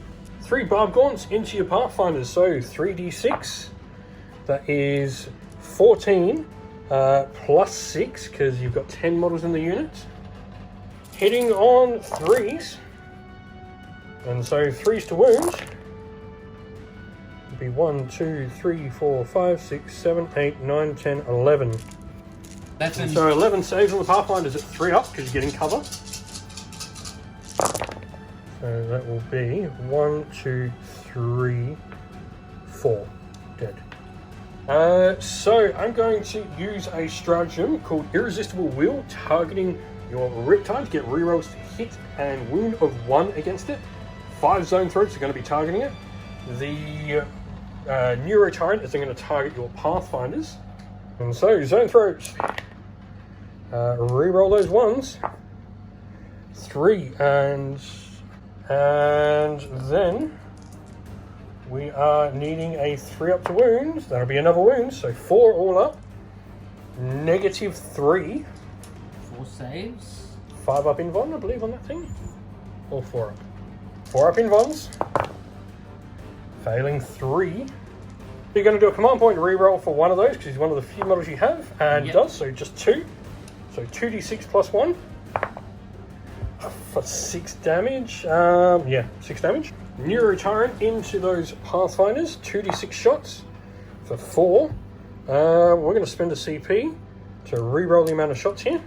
3 Barb Gaunts into your Pathfinders, so 3d6. That is 14 plus 6 because you've got 10 models in the unit. Hitting on 3s. And so 3s to wound would be 1, 2, 3, 4, 5, 6, 7, 8, 9, 10, 11. That's in... So 11 saves on the Pathfinders at 3 up because you're getting cover. So that will be 1, 2, 3, 4 dead. So I'm going to use a stratagem called Irresistible Will, targeting your Riptide to get rerolls to hit and wound of 1 against it. 5 Zone Throats are going to be targeting it. The Neuro Tyrant is going to target your Pathfinders. And so Zone Throats, reroll those 1s. 3 and then we are needing a 3 up to wounds. That'll be another wound, so 4 all up. -3. 4 saves. 5 up invuln, I believe, on that thing. Or 4 up. 4 up invulns. Failing 3. You're going to do a command point reroll for 1 of those because he's one of the few models you have, and yep. does, so just 2. So 2d6 plus 1. For 6 damage. Yeah, 6 damage. Neuro Tyrant into those Pathfinders. 2d6 shots for 4. We're going to spend a CP to reroll the amount of shots here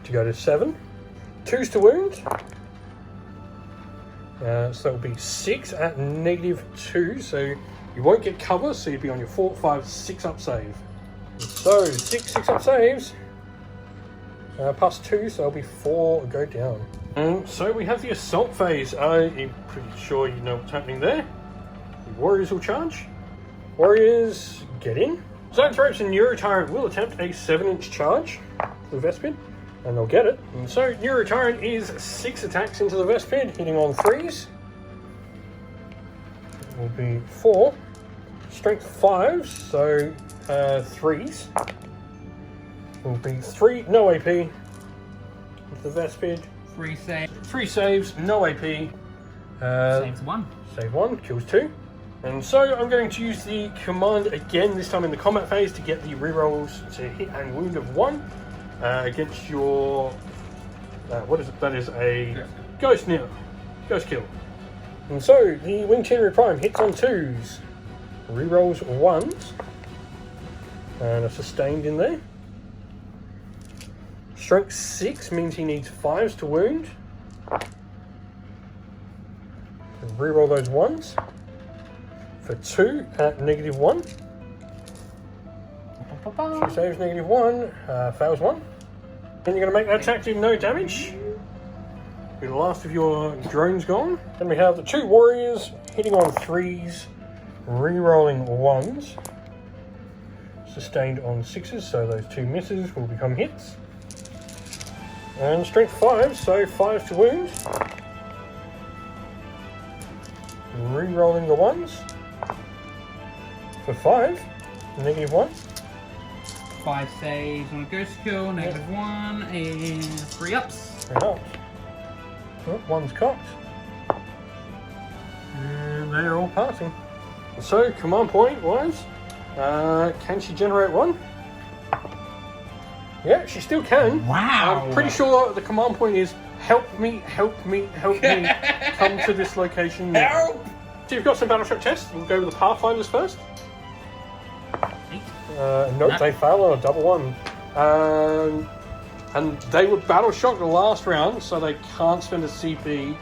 to go to 7. 2s to wound. So that'll be 6 at -2. So you won't get cover, so you'd be on your 4, 5, 6 up save. So 6 up saves. Plus 2, so that'll be 4 go down. And so we have the assault phase. I'm pretty sure you know what's happening there. The warriors will charge. Warriors, get in. Zone Throats and Neuro Tyrant will attempt a 7-inch charge to the Vespid, and they'll get it. And so Neuro Tyrant is 6 attacks into the Vespid, hitting on 3s. It will be 4. Strength 5s, so 3s. Will be 3, no AP. Into the Vespid. 3 saves. 3 saves, no AP. Saves 1. Save 1, kills 2. And so I'm going to use the command again, this time in the combat phase, to get the rerolls to hit and wound of 1 against your... what is it? That is a Ghost Neo. Ghost Kill. And so the Winged Tenere Prime hits on 2s. Rerolls 1s. And a sustained in there. Strength 6 means he needs 5s to wound. And reroll those 1s. For 2 at -1. 2 saves -1, fails 1. Then you're going to make that attack do no damage. The last of your drones gone. Then we have the 2 warriors hitting on 3s, re-rolling 1s. Sustained on 6s, so those 2 misses will become hits. And strength 5, so 5 to wound. Re-rolling the 1s. For 5, -1. 5 saves on a ghost kill, -1, and 3 ups. 3 ups. Oh, 1's cocked. And they're all passing. So, command point wise, can she generate 1? Yeah, she still can. Wow. I'm pretty sure the command point is help me, help me, help me. Come to this location now. Help! So you've got some battleship tests. We'll go with the Pathfinders first. 8. Nope, they fail on a double one. And they were battle shocked the last round, so they can't spend a CP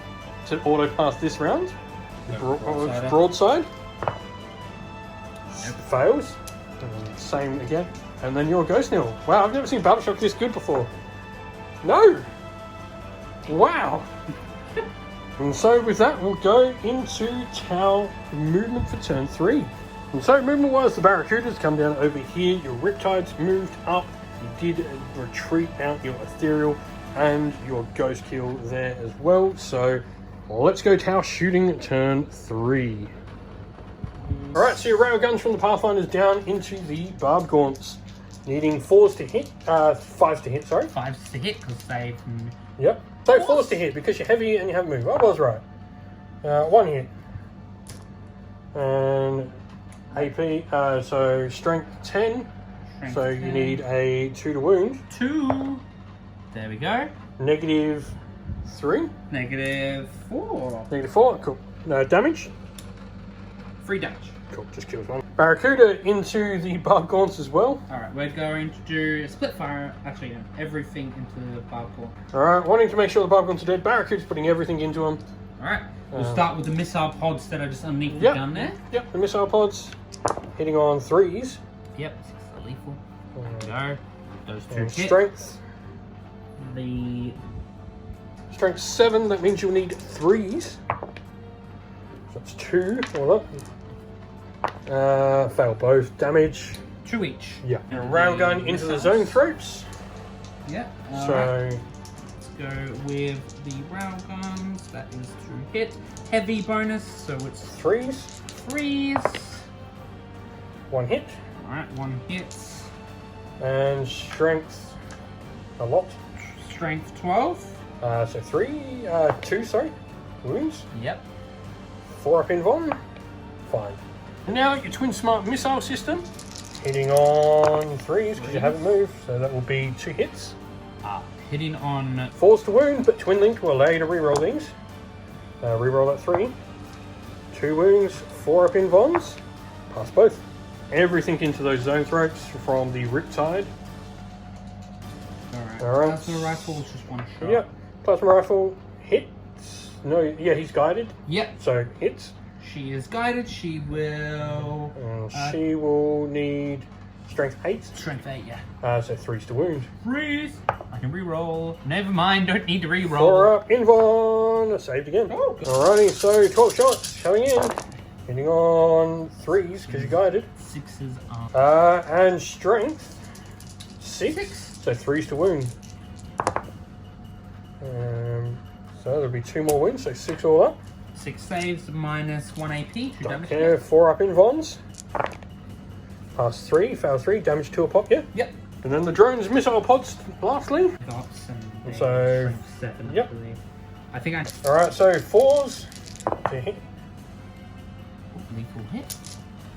to auto pass this round. Broadside. Fails. And same again. And then you're Ghost Nil. Wow, I've never seen battle shock this good before. No! Wow! And so with that, we'll go into our movement for turn 3. And so movement-wise, the Barracudas come down over here. Your Riptides moved up. You did retreat out your Ethereal and your Ghost Kill there as well. So let's go to our shooting turn 3. Alright, so your railguns from the Pathfinders down into the Barbed Gaunts. Needing 4s to hit, 5s to hit, sorry. 5s to hit because they can... Yep. So 4s to hit because you're heavy and you have move. I was right. 1 hit. And AP, so strength 10. Strength so 10. You need a 2 to wound. 2. There we go. Negative 3. Negative 4. Negative 4, cool. No damage. 3 damage. Cool, just kills one. Barracuda into the Barbed Gaunts as well. Alright, we're going to do a split fire. Actually, no, everything into the Barbed Gaunt. Alright, wanting to make sure the Barbed Gaunts are dead. Barracuda's putting everything into them. Alright, we'll start with the missile pods that are just underneath the gun there. Yep, the missile pods. Hitting on 3s. Yep, 6 are lethal. There we go. Those 2 And hit. strength. The... Strength 7, that means you'll need 3s. So that's 2 all up. Fail both. Damage. 2 each. Yeah. And a railgun into the zone throats. Yeah. So let's go with the railguns. That is 2 hit. Heavy bonus, so it's 3s. 3s. 1 hit. Alright, 1 hit. And strength a lot. Strength 12. So 2, sorry. Wounds. Yep. 4 up in Von. Fine. And now your Twin Smart missile system. Hitting on 3s because you haven't moved. So that will be 2 hits. Hitting on 4s to wound, but Twin Link will allow you to reroll these. Reroll that 3. 2 wounds, 4 up in Vons. Pass both. Everything into those zone throats from the Riptide. Alright. Plasma rifle is just 1 shot. Yep. Plasma rifle hits. No, yeah, he's guided. Yep. So hits. She is guided. She will. She will need strength 8. Strength 8, yeah. So 3s to wound. 3s. I can reroll. Never mind. Don't need to reroll. 4 up in Von. Saved again. Oh, good. Alrighty, so 12 shots showing in. Hitting on 3s because you're guided. 6s are. And strength 6. So 3s to wound. So there'll be 2 more wounds, so 6 all up. 6 saves minus 1 AP. 2 damage. Okay, 4 up in Vons. Pass 3, fail 3, damage 2 a pop, yeah? Yep. And then the drone's missile pods, lastly. Dots and So, strength 7, yep. I believe. I think I. Alright, so 4s to hit. Lethal hit.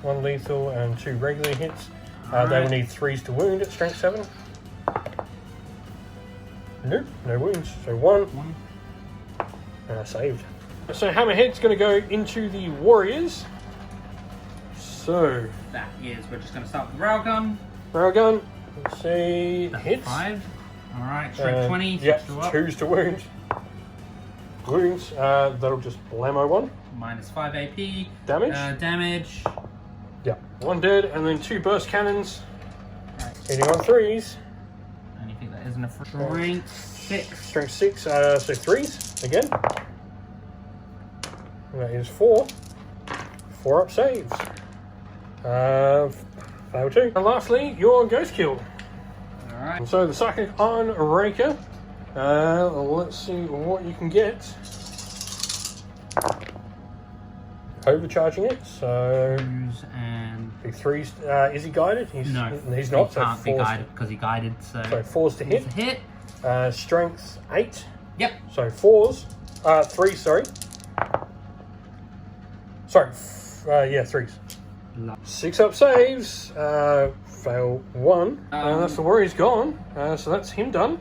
1 lethal and 2 regular hits. They Alright. will need 3s to wound at strength 7. Nope, no wounds. So 1. 1. Saved. So Hammerhead's going to go into the Warriors. So That is. We're just going to start with the railgun. railgun. Let's see. That's Hits. 5. Alright, strength 20. Yep, 6 up. 2s to wound. Wounds. That'll just blammo 1. Minus 5 AP. Damage. Damage. Yep. 1 dead, and then 2 burst cannons. Right. Hitting on 3s. Anything that isn't a strength 6. Strength 6. So 3s again. And that is 4. 4 up saves. Fail 2. And lastly, your Ghost Kill. Alright. So the Psychic Iron Raker. Let's see what you can get. Overcharging it, so And big 3s. Is he guided? He's not. he So can't be guided because he guided. So 4s to hit. it's a hit. Strength 8. Yep. So 4s. 3. Sorry. Sorry. Yeah, 3s. 6 up saves. Fail 1. That's the warrior's gone. So that's him done.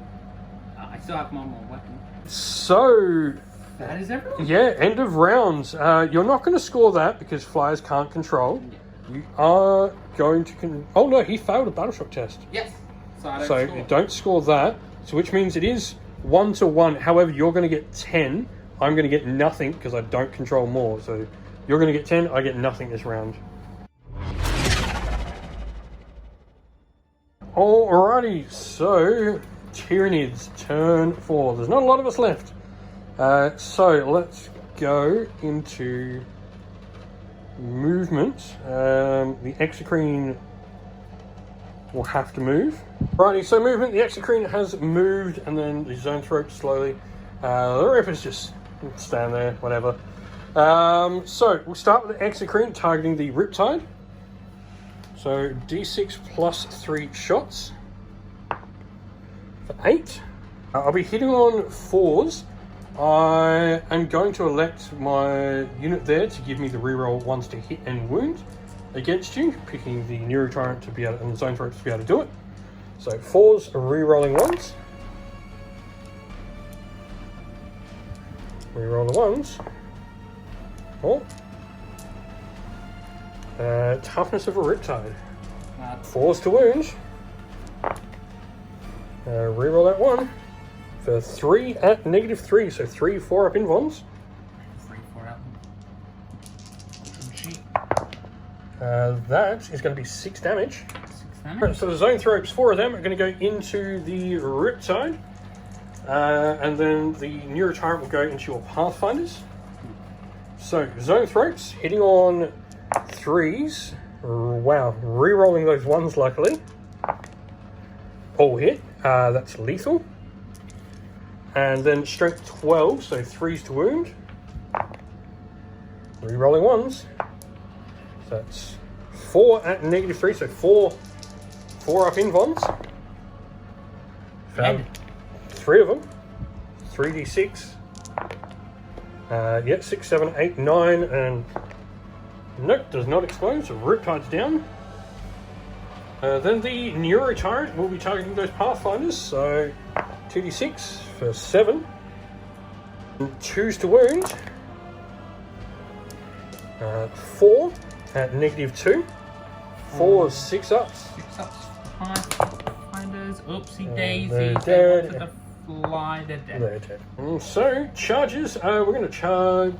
I still have one more weapon. So... That is everyone? Yeah, end of rounds. You're not going to score that because flyers can't control. Yeah. You are going to... Oh no, he failed a battle shock test. Yes. So I don't So score. you don't score that. So which means it is 1-1. However, you're going to get 10. I'm going to get nothing because I don't control more. So you're going to get 10. I get nothing this round. Alrighty, so Tyranids turn 4. There's not a lot of us left. So let's go into movement. The Exocrine will have to move. Righty, so movement. The Exocrine has moved, and then the Zoanthrope slowly. The Rippers just stand there, whatever. So we'll start with the Exocrine targeting the Riptide. So D6 plus 3 shots for 8. I'll be hitting on 4s. I am going to elect my unit there to give me the reroll ones to hit and wound against you, picking the Neurotyrant to be able and the Zoanthrope to be able to do it. So 4s are rerolling 1s. Reroll the 1s. Oh. Toughness of a Riptide. 4s to wound. Reroll that 1 for 3 at -3, so 3 4-up invons. 3 4-up. That is going to be 6 damage. 6 damage. Right, so the Zoanthropes, 4 of them are going to go into the Riptide. And then the Neurotyrant will go into your Pathfinders. So Zoanthropes hitting on 3s. Wow, re-rolling those 1s luckily. All hit. That's lethal. And then strength 12, so 3s to wound. Re-rolling 1s. So that's 4 at -3, so 4 up invons. Found 3 of them. 3d6. Yeah, 6, 7, 8, 9, and nope, does not explode, so Riptide's down. Then the Neurotyrant will be targeting those Pathfinders, so 2d6 for 7. 2s to wound. 4 at -2. 4 6 ups. 6 ups. Pathfinders. Oopsie daisy. They're They dead. wanted to fly. They're dead. They're dead. So charges. We're going to charge.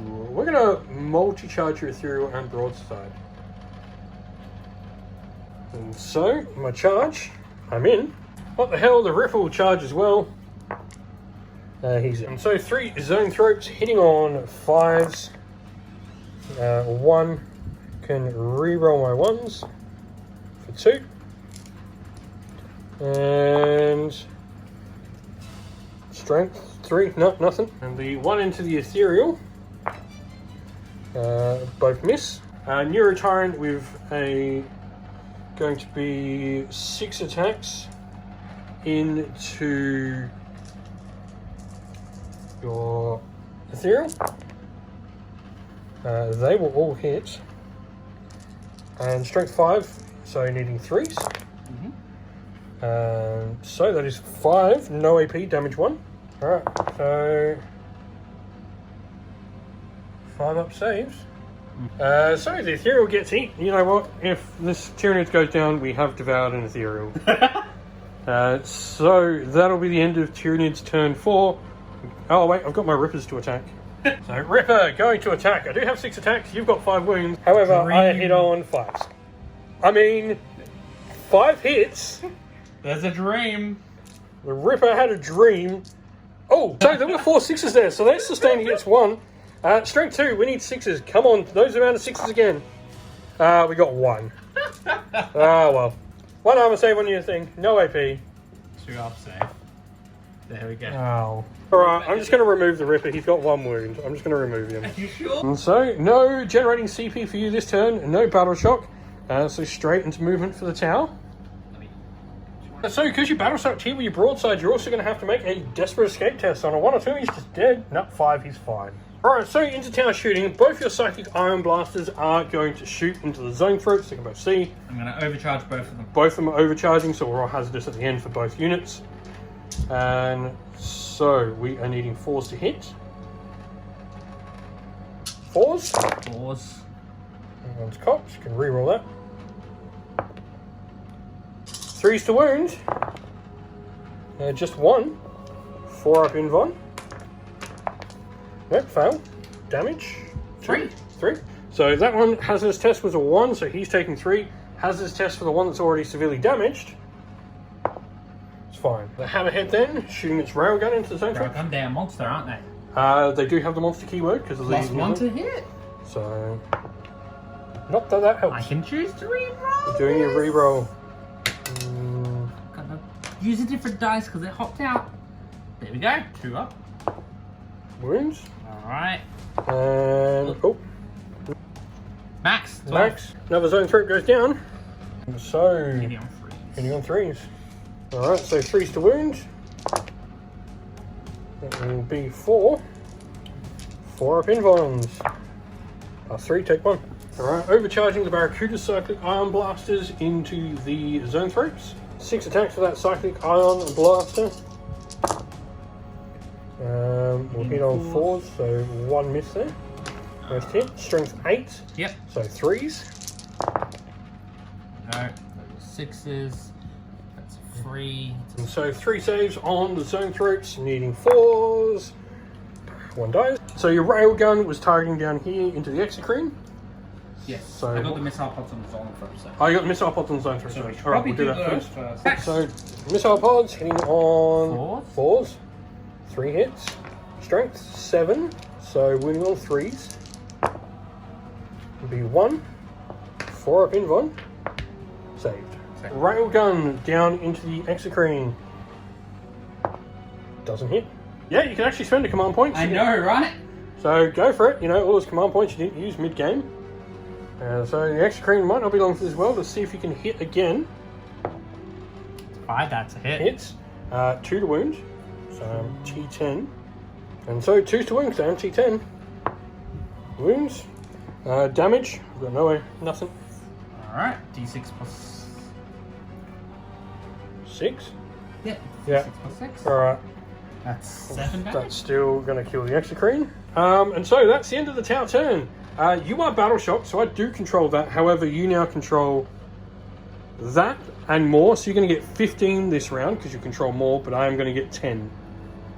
We're going to multi-charge your Ethereal and Broadside. And so my charge. I'm in. What the hell? The Ripper will charge as well. He's in. And so 3 Zoanthropes hitting on 5s. 1 can re-roll my 1s for 2. And strength 3, no, nothing. And the 1 into the Ethereal. Both miss. Neurotyrant with a going to be 6 attacks into your Ethereal. They will all hit. And strength 5, so needing 3s. So that is 5, no AP, damage 1. Alright, so 5 up saves. So the Ethereal gets eat. You know what? If this Tyranid goes down, we have devoured an Ethereal. So that'll be the end of Tyranid's turn 4. Oh wait, I've got my Rippers to attack. So Ripper going to attack. I do have 6 attacks. You've got 5 wounds. However, I hit on 5s. I mean, 5 hits. There's a dream. The Ripper had a dream. Oh, so there were 4 6s there. So that's sustained against 1. Strength 2, we need 6s. Come on, those amount of 6s again. We got 1. Well. 1 armor save on your thing. No AP. 2 up save. There we go. Oh. Alright, I'm just going to remove the Ripper. He's got 1 wound. I'm just going to remove him. Are you sure? And so, no generating CP for you this turn. No battle shock. So straight into movement for the tower. So, because you battle shocked here with your broadside, you're also going to have to make a desperate escape test. On a 1 or 2, he's just dead. No, 5, he's fine. Alright, so into tower shooting, both your psychic iron blasters are going to shoot into the zone throats, they can both see. I'm going to overcharge both of them. Both of them are overcharging, so we're all hazardous at the end for both units. And so we are needing 4s to hit. 4s. 4s. And one's cocked, you can reroll that. 3s to wound. Just 1. 4 up invuln. Nope, fail. Damage. 3. 3. So that one, hazardous test was a 1, so he's taking 3. Hazardous test for the one that's already severely damaged. It's fine. The hammerhead then, shooting its railgun into the zone throat. Railgun, they're a monster, aren't they? They do have the monster keyword because of the +1 to hit. So, not that that helps. I can choose to reroll. You're doing your reroll. Gotta use a different dice because it hopped out. There we go. 2 up. Wounds. Alright. And oh, Max. 12. max. Another zone throat goes down. So Hitting on 3s. hitting on 3s. All right, so 3s to wound. That will be 4. 4 up invulns. 3, take 1. All right, overcharging the Barracuda Cyclic Ion Blasters into the zone throats. 6 attacks for that Cyclic Ion Blaster. We'll hit on 4s, so 1 miss there. First hit. Strength 8. Yep. So 3s. No. 6s. That's 3. And so 3 saves on the zone throats, needing 4s. 1 dies. So your railgun was targeting down here into the exocrine. Yes. So I got the missile pods on the zone throat. So. Oh, you got the missile pods on the zone throat. So we All should right, probably we'll do that those first. first. So missile pods hitting on 4s. 4s. 3 hits. Strength 7. So wounding on 3s. Will be 1. 4 up invuln. Saved. Railgun down into the exocrine. Doesn't hit. Yeah, you can actually spend a command point. I know, right? So go for it. You know, all those command points you didn't use mid-game. So the exocrine might not be long for this well. Let's see if you can hit again. 5, that's a hit. Hits. 2 to wound. So T10. And so 2's to wound, down T10. Wounds. Damage. I've got no way. Nothing. Alright, D6 plus 6. Yeah. Yeah. 6 plus 6. Alright. That's 7 damage. That's still going to kill the exocrine. And so that's the end of the tower turn. You are battle shocked, so I do control that. However, you now control that and more. So you're going to get 15 this round because you control more, but I am going to get 10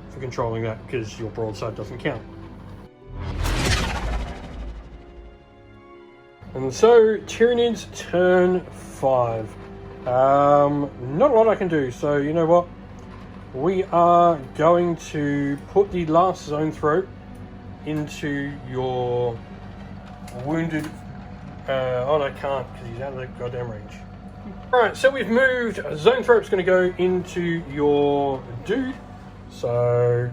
for controlling that because your broadside doesn't count. And so Tyranids turn 5. Not a lot I can do. So you know what? We are going to put the last zone throat into your wounded. Oh, no, I can't because he's out of the goddamn range. Alright, so we've moved. Zone throat's going to go into your dude. So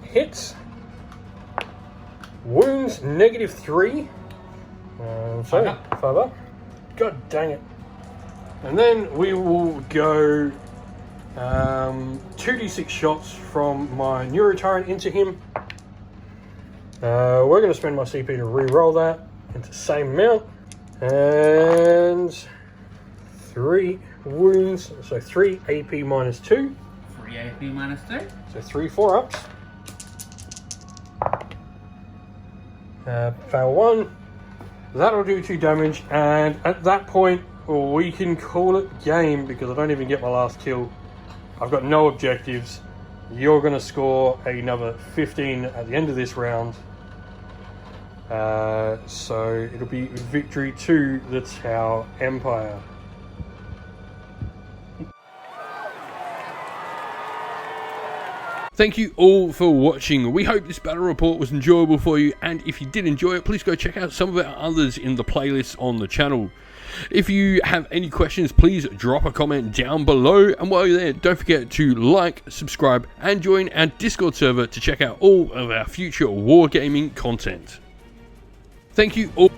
hits, wounds -3. So 5 up. God dang it. And then we will go 2d6 shots from my Neurotyrant into him. We're going to spend my CP to re-roll that into same amount. And 3 wounds, so 3 AP -2. 3 AP -2. So 3 4-ups. Fail 1. That'll do 2 damage, and at that point we can call it game because I don't even get my last kill. I've got no objectives. You're going to score another 15 at the end of this round. So it'll be victory to the Tau Empire. Thank you all for watching. We hope this battle report was enjoyable for you, and if you did enjoy it, please go check out some of our others in the playlist on the channel. If you have any questions, please drop a comment down below, and while you're there, don't forget to like, subscribe, and join our Discord server to check out all of our future wargaming content. Thank you all.